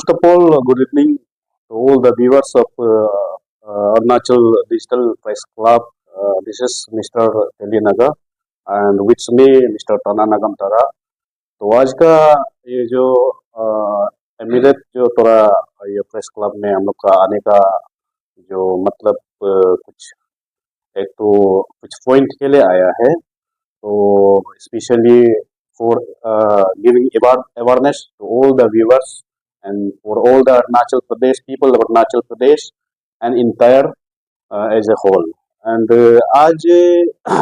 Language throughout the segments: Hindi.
First of all, good evening to all the viewers of Arunachal Digital Press Club. This is Mr. Telinaga and with me Mr. Tana Nagam Tara. तो आज का ये जो एमिरेट जो थोड़ा ये प्रेस क्लब में हम लोग का आने का जो मतलब कुछ एक तो कुछ पॉइंट के लिए आया है तो specially for giving awareness to all the viewers and for all the Arunachal Pradesh people of Arunachal Pradesh and entire as a whole. And आज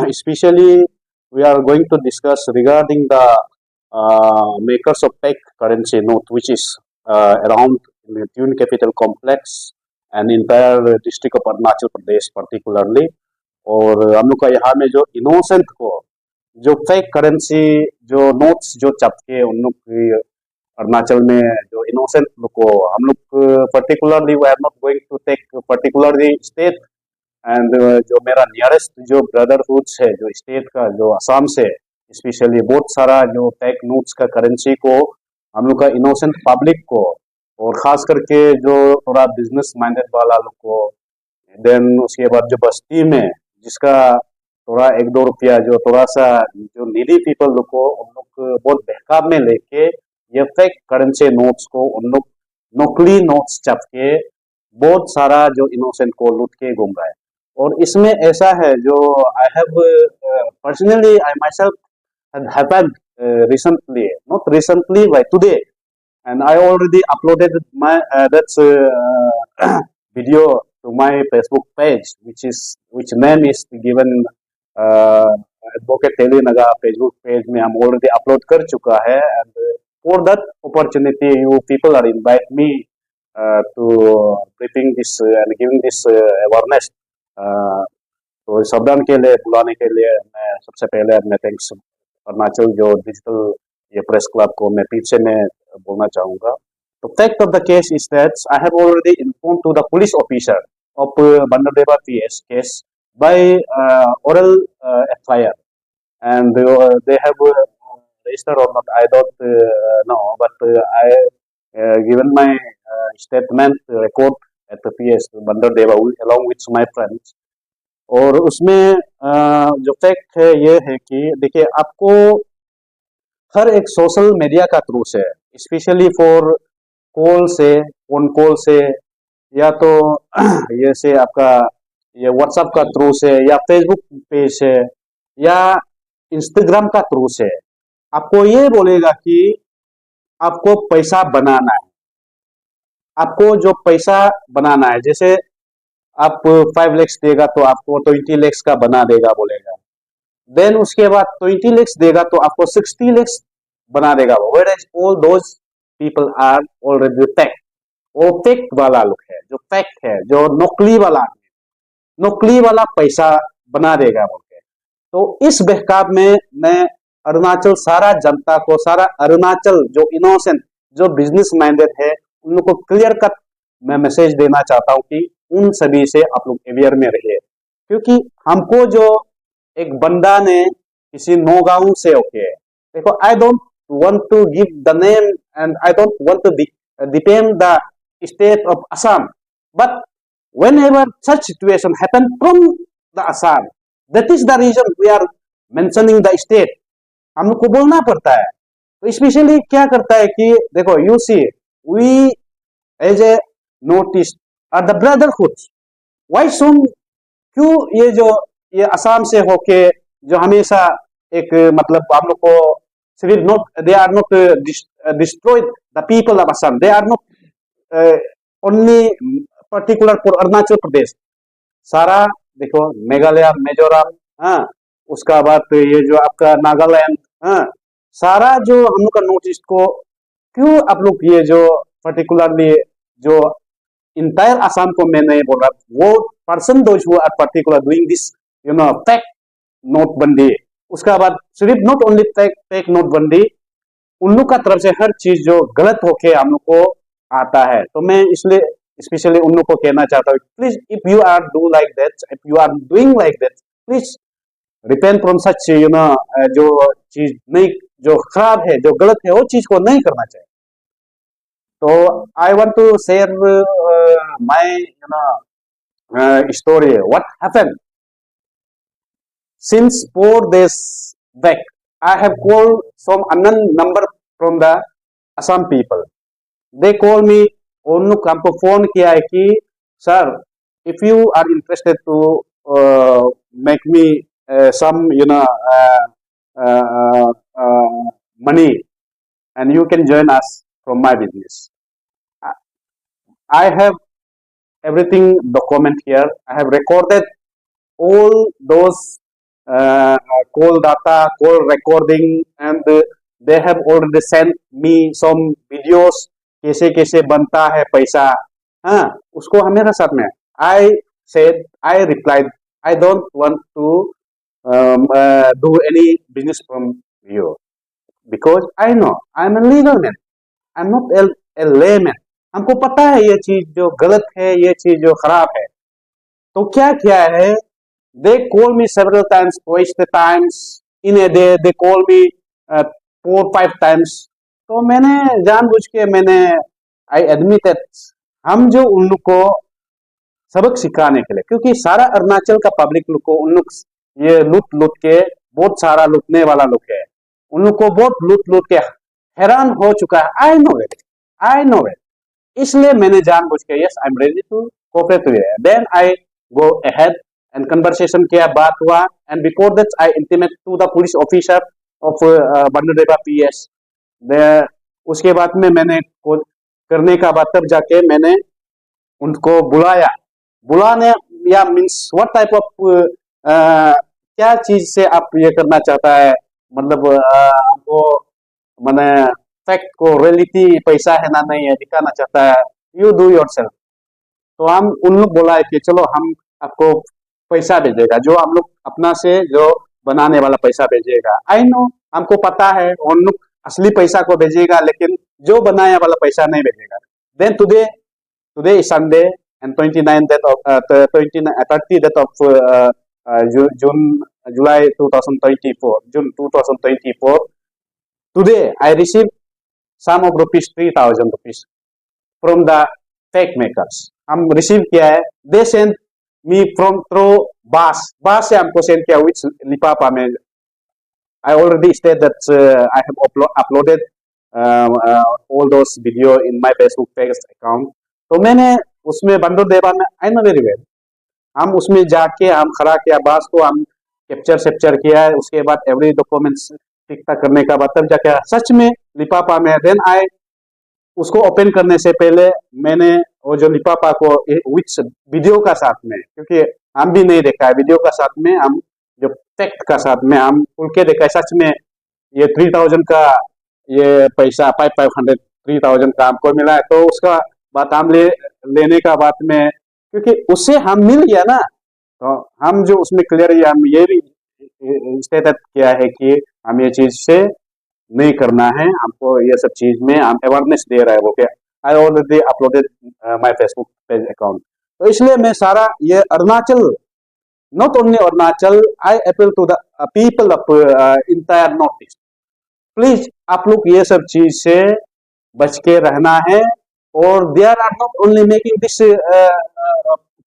especially we are going to discuss regarding the makers of tech currency note, which is around the Tune Capital Complex and entire district of Arunachal Pradesh particularly. और हम लोग का यहाँ में जो इनोसेंट को जो फेक करेंसी जो नोट्स जो छपके उन लोग की अरुणाचल में जो इनोसेंट लोग को हम लोग particularly we are not going to take particularly state and जो मेरा नियरेस्ट जो ब्रदरहुड है जो स्टेट का जो असम से स्पेशली बहुत सारा जो फेक नोट्स का करेंसी को हम लोग का इनोसेंट पब्लिक को और खास करके जो थोड़ा बिजनेस माइंडेड वाला लोग को देन उसके बाद जो बस्ती में जिसका थोड़ा 1-2 रुपया जो थोड़ा सा जो नीडी पीपल लोग को उन लोग बहुत बहकाव में लेके ये फेक करेंसी नोट्स को उन लोग नकली नोट्स छप के बहुत सारा जो इनोसेंट को लूट के घूम रहा है। और इसमें ऐसा है जो I have personally I my self had happened recently, not recently, by today, and I already uploaded my that video to my Facebook page, which name is given Advocate Telinaga Facebook page में हम already upload कर चुका है, and for that opportunity you people are invite me to briefing this and giving this awareness. तो शब्दान के लिए बुलाने के लिए मैं सबसे पहले मैं थैंक्स अरुणाचल जो डिजिटल ये प्रेस क्लब को मैं पीछे में बोलना चाहूँगा। तो fact of the case is that I have already inform to the police officer of Bandardewa PS case by oral FIR and they have registered or not I don't know, but I given my statement record at the PS Bandardeva along with my friends। और उसमें जो फैक्ट है ये है कि देखिए आपको हर एक सोशल मीडिया का थ्रू से स्पेशली फॉर कॉल से फोन कॉल से या तो ये से आपका ये व्हाट्सएप का थ्रू से या फेसबुक पेज से या इंस्टाग्राम का थ्रू से आपको ये बोलेगा कि आपको पैसा बनाना है, आपको जो पैसा बनाना है जैसे आप 5 lakhs देगा तो आपको 20 lakhs का बना देगा बोलेगा, देन उसके बाद 20 lakhs देगा तो आपको 60 lakhs बना देगा। whereas all those people are already fake, वो फेक वाला लोग है जो फेक है जो नकली वाला पैसा बना देगा बोल के। तो इस बहकाव में मैं अरुणाचल सारा जनता को सारा अरुणाचल जो इनोसेंट जो बिजनेस माइंडेड है उन लोग को क्लियर कट मैं मैसेज देना चाहता हूँ कि उन सभी से आप लोग अवेयर में रहिए, क्योंकि हमको जो एक बंदा ने किसी नौगांव से ओके देखो I don't want to give the name and I don't want to defame the state of Assam, but whenever such situation happen from the Assam, that is the reason we are mentioning the state, हम लोग को बोलना पड़ता है। तो स्पेशली क्या करता है कि देखो you see we as a notice are the brotherhood, why सुन क्यों ये जो ये असम से होके जो हमेशा एक मतलब हम लोग को सिर्फ not they are not destroyed the people of Assam, they are not only particular for Arunachal Pradesh, सारा देखो मेघालय मिजोरम, हाँ उसका बाद ये जो आपका नागालैंड, हाँ सारा जो हम लोग का नॉर्थ ईस्ट को क्यों आप लोग ये जो पर्टिकुलरली जो इंटायर असम को मैं नहीं बोल रहा, वो person those who are particular doing this you know fake नोटबंदी, उसका बाद सिर्फ नॉट ओनली फेक नोटबंदी उन लोग का तरफ से हर चीज जो गलत होके हम लोग को आता है। तो मैं इसलिए स्पेशली उन लोग को कहना चाहता हूँ please if you are do like that, if you are doing like that, please repent from such you know जो चीज नहीं जो खराब है जो गलत है वो चीज को नहीं करना चाहिए। So I want to share my story. What happened since 4 days back? I have called some unknown number from the Assam people. They call me. उन्होंने हमको फोन किया है कि sir, if you are interested to make me some money and you can join us from my business. I have everything document here. I have recorded all those call data, call recording, and they have already sent me some videos. कैसे कैसे बनता है पैसा, हाँ, उसको हमारे साथ में. I said, I replied, I don't want to do any business from you because I know I'm a legal man. I'm not a layman. हमको पता है ये चीज जो गलत है, ये चीज जो खराब है. तो क्या किया है, they call me several times, twice the times in a day. They call me 4-5 times. तो मैंने जानबूझ के आई एडमिटेड, हम जो उन लोग को सबक सिखाने के लिए, क्योंकि सारा अरुणाचल का पब्लिक लोग को उन लोग ये लूट के बहुत सारा लूटने वाला लोग है, उन लोग को बहुत लूट के हैरान हो चुका है. I know it. इसलिए मैंने जानबूझ के yes I am ready to cooperate with you. Then I go ahead and conversation किया, बात हुआ, and before that I intimate to the police officer of Banderdewa PS. उसके बाद में मैंने करने का बाद तब जाके मैंने उनको बुलाने या मीन्स व्हाट टाइप ऑफ क्या चीज से आप ये करना चाहता है, मतलब आपको मैंने फैक्ट को रियलिटी पैसा है ना नहीं है दिखाना चाहता है, यू डू योरसेल्फ. तो हम उन लोग बोला है कि चलो हम आपको पैसा भेजेगा, जो हम लोग अपना से जो बनाने वाला पैसा भेजेगा. आई नो, हमको पता है उन लोग असली पैसा को भेजेगा, लेकिन जो बनाया वाला पैसा नहीं भेजेगा. Then today is Sunday and 29 date of 30 date of July 2024, June 2024. Today I received sum of rupees 3,000 rupees from the fake makers. हम रिसीव किया है. They sent me from through bus से हमको सेंड किया, which लिपापा में. I already stated that I have uploaded all those video in my Facebook page account. तो मैंने उसमें बंडरदेवा में आई नो वेरी वेल, हम उसमें जाके हम खड़ा किया, बास को हम कैप्चर किया है. उसके बाद एवरी डॉक्यूमेंट्स ठीक ठाक करने का बाद तब जाके सच में लिपापा में. देन आई उसको ओपन करने से पहले मैंने वो जो लिपापा को विच वीडियो का साथ में, क्योंकि हम भी नहीं देखा है वीडियो का साथ में, हम जो फैक्ट का साथ में हम खुल के देखा है. सच में ये 3,000 का ये पैसा 500 3,000 का हमको मिला है. तो उसका बात हम लेने का बात में, क्योंकि उससे हम मिल गया ना, तो हम जो उसमें क्लियर हम ये भी स्टेटस किया है कि हम ये चीज से नहीं करना है, हमको ये सब चीज में हम अवेयरनेस दे रहा है. वो क्या I already uploaded my Facebook page account. तो इसलिए मैं सारा ये Arunachal, not only Arunachal, I appeal to the people of entire north east, please आप लोग ये सब चीज से बच के रहना है. और they are not only making this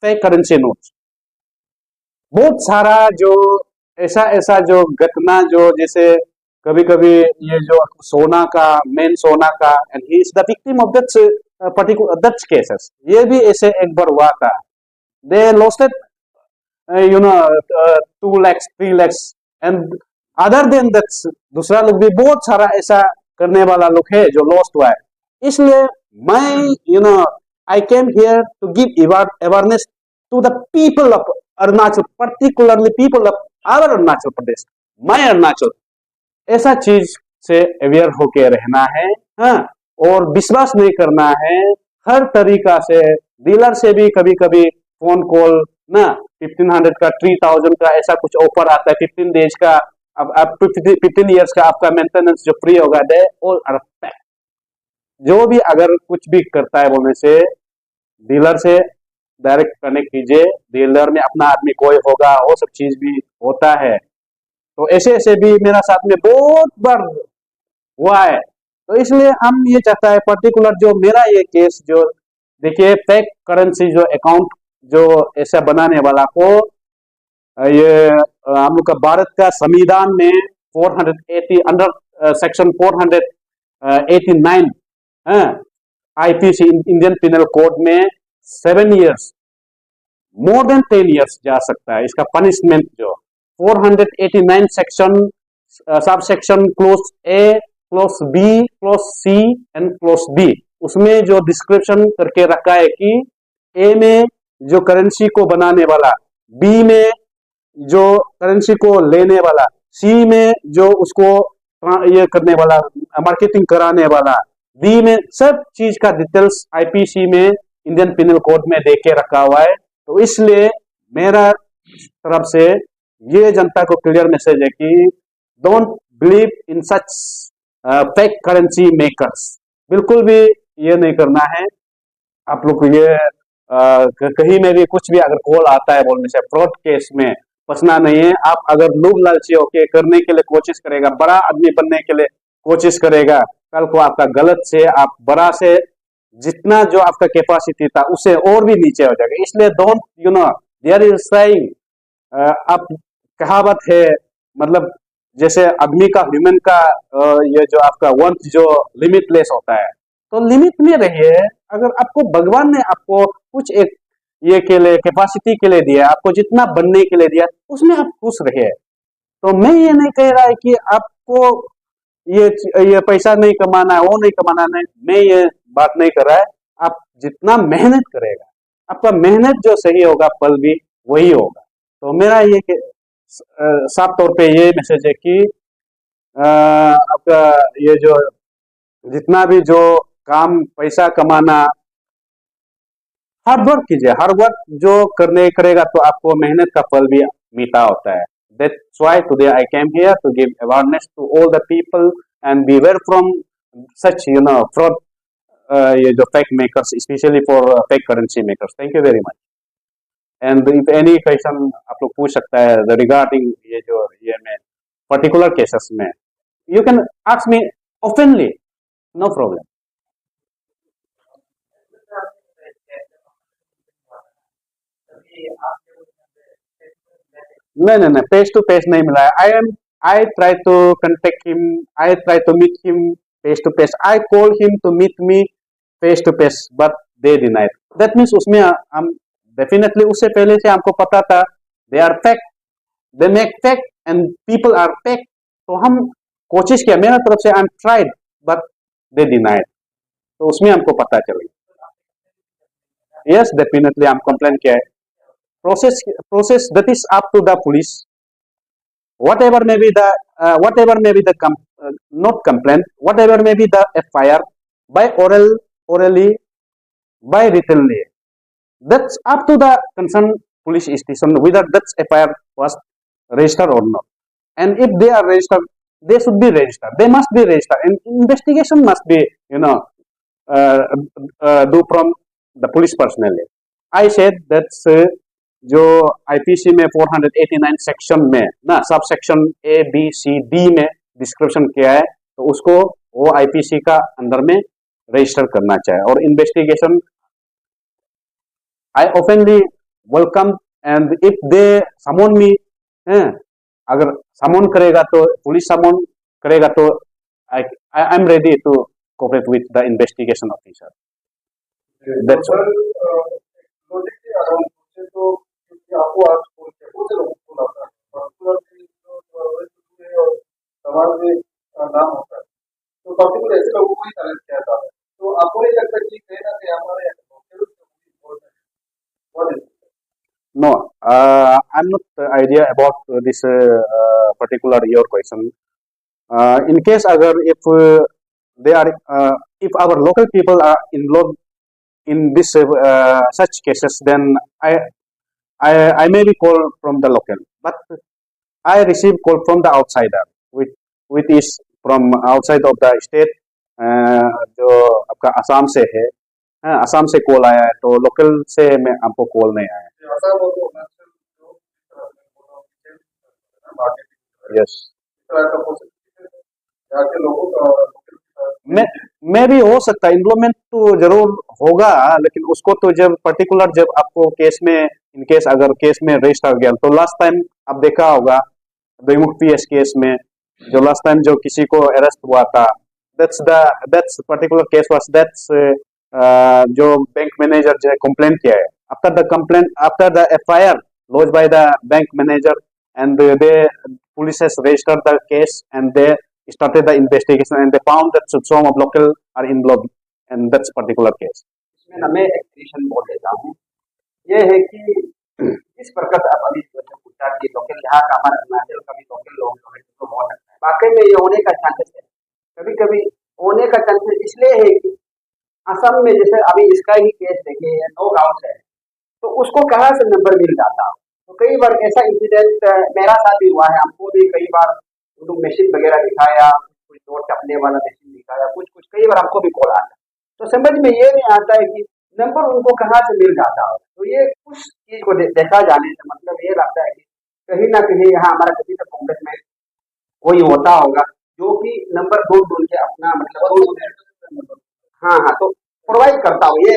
fake currency notes. बहुत सारा जो ऐसा जो घटना जो जैसे कभी कभी ये जो सोना का and he is the victim of that particular that cases, ये भी ऐसे एक बार हुआ था. They lost it 2 lakhs 3 lakhs and other than that दूसरा लोग भी बहुत सारा ऐसा करने वाला लोग है जो लॉस्ट हुआ है. इसलिए मैं I came here to give awareness to the people of Arunachal, particularly people of our Arunachal Pradesh, my Arunachal. ऐसा चीज से अवेयर होके रहना है, हाँ, और विश्वास नहीं करना है हर तरीका से. डीलर से भी कभी कभी फोन कॉल ना 1,500 का 3,000 का ऐसा कुछ ऑफर आता है, 15 डेज का, अब 15 ईयर्स का आपका मेंटेनेंस जो फ्री होगा. They all are fact. जो भी अगर कुछ भी करता है बोलने से डीलर से डायरेक्ट कनेक्ट कीजिए. डीलर में अपना आदमी कोई होगा, वो सब चीज भी होता है. तो ऐसे भी मेरा साथ में बहुत बार हुआ है. तो इसलिए हम ये चाहता है पर्टिकुलर जो मेरा ये केस जो देखिए फेक करेंसी जो अकाउंट जो ऐसा बनाने वाला को ये हम लोग का भारत का संविधान में 480 under section 489 IPC Indian penal code में 7 इयर्स मोर देन 10 इयर्स जा सकता है इसका पनिशमेंट जो 489 सेक्शन सब section clause A clause B clause C and clause D उसमें जो डिस्क्रिप्शन करके रखा है कि ए में जो करेंसी को बनाने वाला, बी में जो करेंसी को लेने वाला, सी में जो उसको ये करने वाला मार्केटिंग कराने वाला, डी में सब चीज का डिटेल्स आईपीसी में इंडियन पिनल कोड में दे के रखा हुआ है। तो इसलिए मेरा तरफ से ये जनता को क्लियर मैसेज है कि don't believe in such fake currency makers, बिल्कुल भी ये नहीं करना है। आप लोग ये कहीं में भी कुछ भी अगर कॉल आता है बोलने से फ्रॉड केस में फंसना नहीं है। आप अगर लोग लालची होके करने के लिए कोशिश करेगा, बड़ा आदमी बनने के लिए कोशिश करेगा, कल को आपका गलत से आप बड़ा से जितना जो आपका कैपेसिटी था उससे और भी नीचे हो जाएगा। इसलिए don't you know there is saying आप कहावत है मतलब जैसे आदमी का ह्यूमन का ये जो आपका वंश जो लिमिटलेस होता है तो लिमिट में रहिए। अगर आपको भगवान ने आपको कुछ एक ये के लिए कैपेसिटी के लिए दिया, आपको जितना बनने के लिए दिया उसमें आप खुश रहिए। तो मैं ये नहीं कह रहा है कि आपको ये पैसा नहीं कमाना है, वो नहीं कमाना है, मैं ये बात नहीं कर रहा है। आप जितना मेहनत करेगा आपका मेहनत जो सही होगा फल भी वही होगा। तो मेरा ये साफ तौर पे ये मैसेज है कि आपका ये जो जितना भी जो काम पैसा कमाना हार्ड वर्क कीजिए, हार्ड वर्क जो करने करेगा तो आपको मेहनत का फल भी मीठा होता है। That's why today I came here to give awareness to all the people and beware from such fraud ये जो fake makers, especially for fake currency makers. Thank you very much. And if any question आप लोग पूछ सकता है regarding ये जो ये में particular cases में, you can ask me openly, no problem. नहीं फेस टू फेस नहीं मिला है। I try to contact him, I try to meet him face to face, I call him to meet me face to face but they denied. That means उसमें हम डेफिनेटली उससे पहले से हमको पता था they are fake, they make fake and people are fake. तो हम कोशिश किया मेरा तरफ से, I am tried but they denied. तो उसमें हमको पता चल गया। यस डेफिनेटली हम कंप्लेन किया है। Process that is up to the police. Whatever may be the not complaint, whatever may be the FIR by orally, by writtenly. That's up to the concerned police station whether that FIR was registered or not. And if they are registered, they should be registered. They must be registered, and investigation must be do from the police personally. I said that's जो आईपीसी में 489 सेक्शन में ना सब section A B C D में डिस्क्रिप्शन किया है तो उसको वो आईपीसी का अंदर में रजिस्टर करना चाहिए। और investigation I openly welcome and if they summon me, अगर समन करेगा तो पुलिस समन करेगा तो I am ready to cooperate with the investigation officer. That's आपको आज बहुत से लोगों को आता है समाज में नाम होता है तो पर्टिकुलर ऐसे लोगों को ही टैलेंट किया जाता है। तो आपको नहीं लगता कि कहीं ना कहीं हमारे No, I'm not idea about this particular your question. In case agar if they are if our local people are involved in this such cases, then I may be called from the local, but I receive call from the outsider, which is from outside of the state, जो आपका असम से है, असम से कॉल आया है तो लोकल से मैं आपको कॉल नहीं आया। यस में भी हो सकता है, इम्प्लीमेंट तो जरूर होगा, लेकिन उसको तो जब पर्टिकुलर जब आपको केस में, इन केस अगर केस में रजिस्टर हो गया, तो लास्ट टाइम आप देखा होगा विमुक्ति केस में, जो लास्ट टाइम जो किसी को अरेस्ट हुआ था, that's particular case was that's जो बैंक मैनेजर जो कंप्लेंट किया है, after the FIR lodged by the bank manager, and they police has registered the case, and they started the investigation, and they found that some of local are involved in that particular case. इसमें ना मैं एक क्वेश्चन बोल देता हूँ, ये है कि इस प्रकार से आप अभी पूछा कि लोकल यहाँ का हमारा अरुणाचल का भी लोकल लोग जो है तो हो सकता है, वाकई में ये होने का चांसेस है, कभी कभी होने का चांसेस इसलिए है कि असम में जैसे अभी इसका ही केस देखिए, 9 गाँव से है, तो उसको कहाँ से नंबर मिल जाता है। तो कई बार ऐसा इंसिडेंट मेरा साथ भी हुआ है, हमको भी कई बार उनको मशीन वगैरह दिखाया, कुछ नोट छपने वाला मशीन दिखाया, कुछ कुछ कई बार हमको भी कॉल आता है, तो समझ में ये नहीं आता है कि नंबर उनको कहाँ से मिल जाता है। तो ये कुछ चीज को देखा जाने से मतलब ये लगता है कि कहीं ना कहीं यहाँ हमारा कभी तो कांग्रेस में कोई होता होगा जो कि नंबर ढूंढ ढूंढ के अपना मतलब हाँ हाँ तो प्रोवाइड करता हो, ये